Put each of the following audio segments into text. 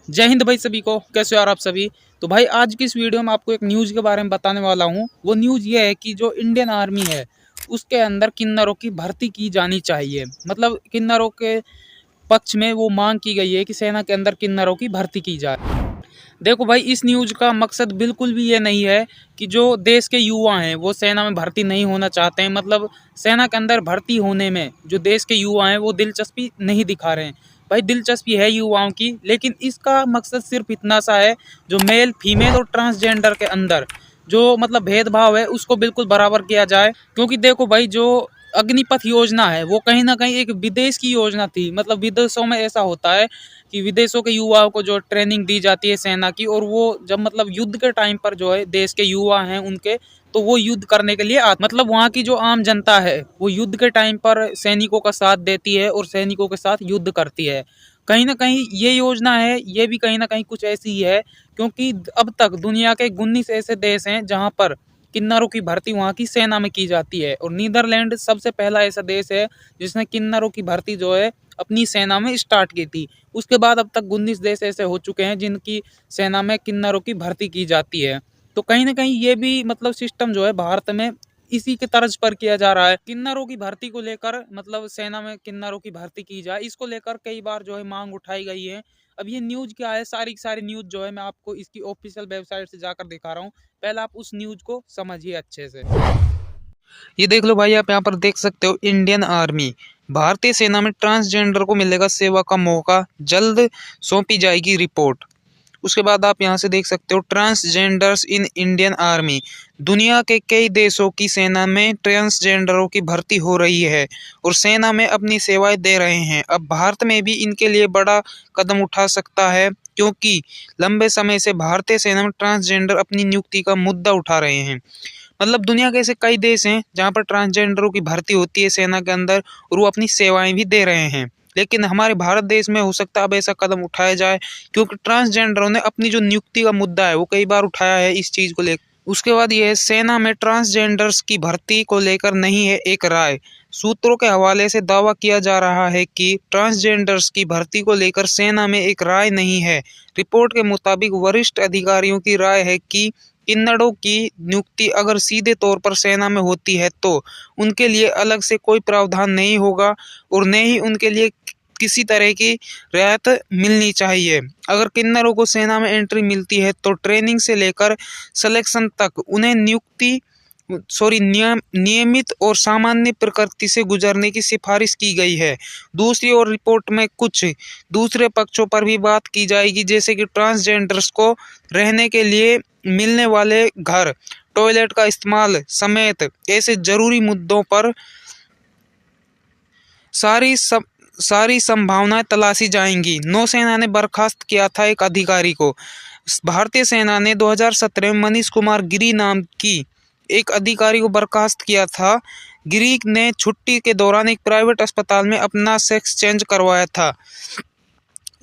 जय हिंद भाई सभी को। कैसे हो यार आप सभी। तो भाई आज की इस वीडियो में आपको एक न्यूज़ के बारे में बताने वाला हूँ। वो न्यूज़ ये है कि जो इंडियन आर्मी है उसके अंदर किन्नरों की भर्ती की जानी चाहिए। मतलब किन्नरों के पक्ष में वो मांग की गई है कि सेना के अंदर किन्नरों की भर्ती की जाए। देखो भाई, इस न्यूज़ का मकसद बिल्कुल भी ये नहीं है कि जो देश के युवा हैं वो सेना में भर्ती नहीं होना चाहते हैं। मतलब सेना के अंदर भर्ती होने में जो देश के युवा हैं वो दिलचस्पी नहीं दिखा रहे हैं। भाई दिलचस्पी है युवाओं की, लेकिन इसका मकसद सिर्फ इतना सा है, जो मेल फीमेल और ट्रांसजेंडर के अंदर जो मतलब भेदभाव है उसको बिल्कुल बराबर किया जाए। क्योंकि देखो भाई, जो अग्निपथ योजना है वो कहीं ना कहीं एक विदेश की योजना थी। मतलब विदेशों में ऐसा होता है कि विदेशों के युवाओं को जो ट्रेनिंग दी जाती है सेना की, और वो जब मतलब युद्ध के टाइम पर जो है देश के युवा हैं उनके, तो वो युद्ध करने के लिए मतलब वहाँ की जो आम जनता है वो युद्ध के टाइम पर सैनिकों का साथ देती है और सैनिकों के साथ युद्ध करती है। कहीं ना कहीं ये योजना है, ये भी कहीं ना कहीं कुछ ऐसी ही है। क्योंकि अब तक दुनिया के 19 ऐसे देश हैं जहाँ पर किन्नरों की भर्ती वहाँ की सेना में की जाती है, और नीदरलैंड सबसे पहला ऐसा देश है जिसने किन्नरों की भर्ती जो है अपनी सेना में स्टार्ट की थी। उसके बाद अब तक 19 देश ऐसे हो चुके हैं जिनकी सेना में किन्नरों की भर्ती की जाती है। तो कहीं ना कहीं ये भी मतलब सिस्टम जो है भारत में इसी के तर्ज पर किया जा रहा है। किन्नरों की भर्ती को लेकर मतलब सेना में किन्नरों की भर्ती की जाए, इसको लेकर कई बार जो है मांग उठाई गई है। अब ये न्यूज क्या है, सारी की सारी न्यूज जो है मैं आपको इसकी ऑफिशियल वेबसाइट से जाकर दिखा रहा हूँ। पहले आप उस न्यूज को समझिए अच्छे से। ये देख लो भाई, आप यहाँ पर देख सकते हो, इंडियन आर्मी, भारतीय सेना में ट्रांसजेंडर को मिलेगा सेवा का मौका, जल्द सौंपी जाएगी रिपोर्ट। उसके बाद आप यहाँ से देख सकते हो, ट्रांसजेंडर्स इन इंडियन आर्मी, दुनिया के कई देशों की सेना में ट्रांसजेंडरों की भर्ती हो रही है और सेना में अपनी सेवाएं दे रहे हैं। अब भारत में भी इनके लिए बड़ा कदम उठा सकता है, क्योंकि लंबे समय से भारतीय सेना में ट्रांसजेंडर अपनी नियुक्ति का मुद्दा उठा रहे हैं। मतलब दुनिया के ऐसे कई देश हैं जहाँ पर ट्रांसजेंडरों की भर्ती होती है सेना के अंदर, और वो अपनी सेवाएं भी दे रहे हैं। लेकिन हमारे भारत देश में हो सकता है अब ऐसा कदम उठाया जाए, क्योंकि ट्रांसजेंडरों ने अपनी जो नियुक्ति का मुद्दा है वो कई बार उठाया है इस चीज को लेकर। उसके बाद ये है, सेना में ट्रांसजेंडर्स की भर्ती को लेकर नहीं है एक राय। सूत्रों के हवाले से दावा किया जा रहा है कि ट्रांसजेंडर्स की भर्ती को लेकर सेना में एक राय नहीं है। रिपोर्ट के मुताबिक वरिष्ठ अधिकारियों की राय है कि किन्नरों की नियुक्ति अगर सीधे तौर पर सेना में होती है तो उनके लिए अलग से कोई प्रावधान नहीं होगा, और न ही उनके लिए किसी तरह की रियायत मिलनी चाहिए। अगर किन्नरों को सेना में एंट्री मिलती है तो ट्रेनिंग से लेकर सिलेक्शन तक उन्हें नियमित और सामान्य प्रकृति से गुजरने की सिफारिश की गई है। दूसरी ओर रिपोर्ट में कुछ दूसरे पक्षों पर भी बात की जाएगी, जैसे कि ट्रांसजेंडर्स को रहने के लिए मिलने वाले घर, टॉयलेट का इस्तेमाल समेत ऐसे जरूरी मुद्दों पर सारी संभावनाएं तलाशी जाएंगी। नौसेना ने बर्खास्त किया था एक अधिकारी को। भारतीय सेना ने 2017 में मनीष कुमार गिरी नाम की एक अधिकारी को बर्खास्त किया था। गिरी ने छुट्टी के दौरान एक प्राइवेट अस्पताल में अपना सेक्स चेंज करवाया था।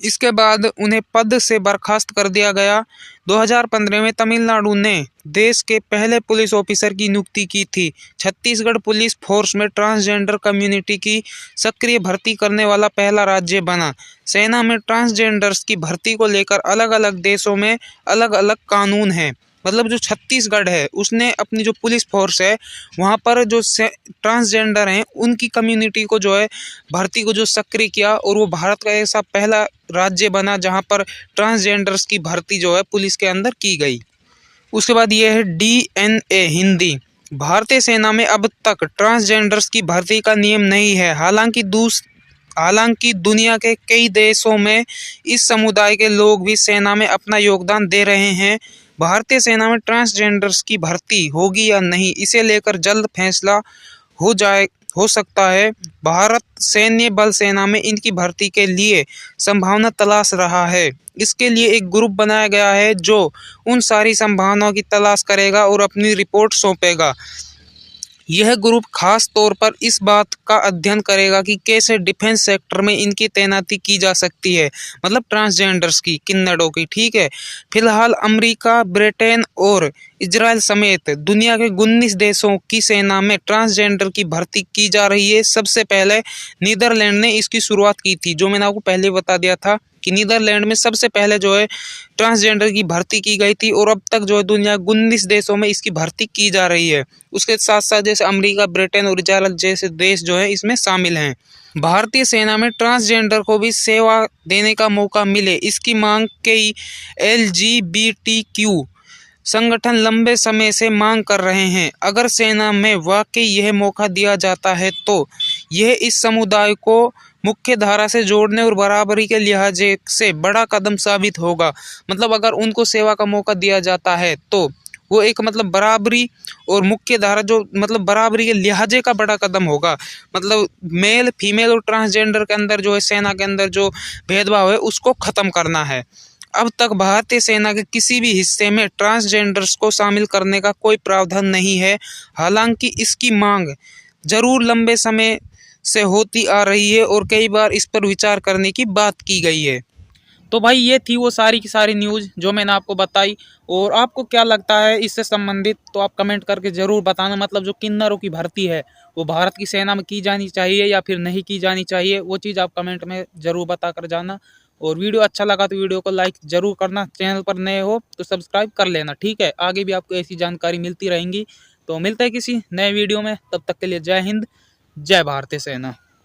इसके बाद उन्हें पद से बर्खास्त कर दिया गया। 2015 में तमिलनाडु ने देश के पहले पुलिस ऑफिसर की नियुक्ति की थी। छत्तीसगढ़ पुलिस फोर्स में ट्रांसजेंडर कम्युनिटी की सक्रिय भर्ती करने वाला पहला राज्य बना। सेना में ट्रांसजेंडर्स की भर्ती को लेकर अलग अलग देशों में अलग अलग कानून हैं। मतलब जो छत्तीसगढ़ है उसने अपनी जो पुलिस फोर्स है वहाँ पर जो ट्रांसजेंडर हैं उनकी कम्युनिटी को जो है भर्ती को जो सक्रिय किया, और वो भारत का ऐसा पहला राज्य बना जहाँ पर ट्रांसजेंडर्स की भर्ती जो है पुलिस के अंदर की गई। उसके बाद ये है DNA हिंदी। भारतीय सेना में अब तक ट्रांसजेंडर्स की भर्ती का नियम नहीं है। हालांकि दुनिया के कई देशों में इस समुदाय के लोग भी सेना में अपना योगदान दे रहे हैं। भारतीय सेना में ट्रांसजेंडर्स की भर्ती होगी या नहीं, इसे लेकर जल्द फैसला हो सकता है। भारत सैन्य बल सेना में इनकी भर्ती के लिए संभावना तलाश रहा है। इसके लिए एक ग्रुप बनाया गया है जो उन सारी संभावनाओं की तलाश करेगा और अपनी रिपोर्ट सौंपेगा। यह ग्रुप खास तौर पर इस बात का अध्ययन करेगा कि कैसे डिफेंस सेक्टर में इनकी तैनाती की जा सकती है, मतलब ट्रांसजेंडर्स की, किन्नरों की। ठीक है, फिलहाल अमेरिका, ब्रिटेन और इजराइल समेत दुनिया के 19 देशों की सेना में ट्रांसजेंडर की भर्ती की जा रही है। सबसे पहले नीदरलैंड ने इसकी शुरुआत की थी, जो मैंने आपको पहले बता दिया था। कि नीदरलैंड में सबसे पहले जो है ट्रांसजेंडर की भर्ती की गई थी और अब तक जो है दुनिया 19 देशों में इसकी भर्ती की जा रही है। उसके साथ साथ जैसे अमेरिका, ब्रिटेन और इजराइल जैसे देश जो है इसमें शामिल हैं। भारतीय सेना में ट्रांसजेंडर को भी सेवा देने का मौका मिले, इसकी मांग कई LGBTQ संगठन लंबे समय से मांग कर रहे हैं। अगर सेना में वाकई यह मौका दिया जाता है तो यह इस समुदाय को मुख्य धारा से जोड़ने और बराबरी के लिहाज से बड़ा कदम साबित होगा। मतलब अगर उनको सेवा का मौका दिया जाता है तो वो एक मतलब बराबरी और मुख्य धारा जो मतलब बराबरी के लिहाजे का बड़ा कदम होगा। मतलब मेल, फीमेल और ट्रांसजेंडर के अंदर जो है सेना के अंदर जो भेदभाव है उसको खत्म करना है। अब तक भारतीय सेना के किसी भी हिस्से में ट्रांसजेंडर्स को शामिल करने का कोई प्रावधान नहीं है। हालांकि इसकी मांग जरूर लंबे समय से होती आ रही है और कई बार इस पर विचार करने की बात की गई है। तो भाई ये थी वो सारी की सारी न्यूज़ जो मैंने आपको बताई, और आपको क्या लगता है इससे संबंधित तो आप कमेंट करके ज़रूर बताना। मतलब जो किन्नरों की भर्ती है वो भारत की सेना में की जानी चाहिए या फिर नहीं की जानी चाहिए, वो चीज़ आप कमेंट में ज़रूर बता कर जाना। और वीडियो अच्छा लगा तो वीडियो को लाइक ज़रूर करना, चैनल पर नए हो तो सब्सक्राइब कर लेना, ठीक है। आगे भी आपको ऐसी जानकारी मिलती रहेंगी। तो मिलते हैं किसी नए वीडियो में, तब तक के लिए जय हिंद, जय भारतीय सेना।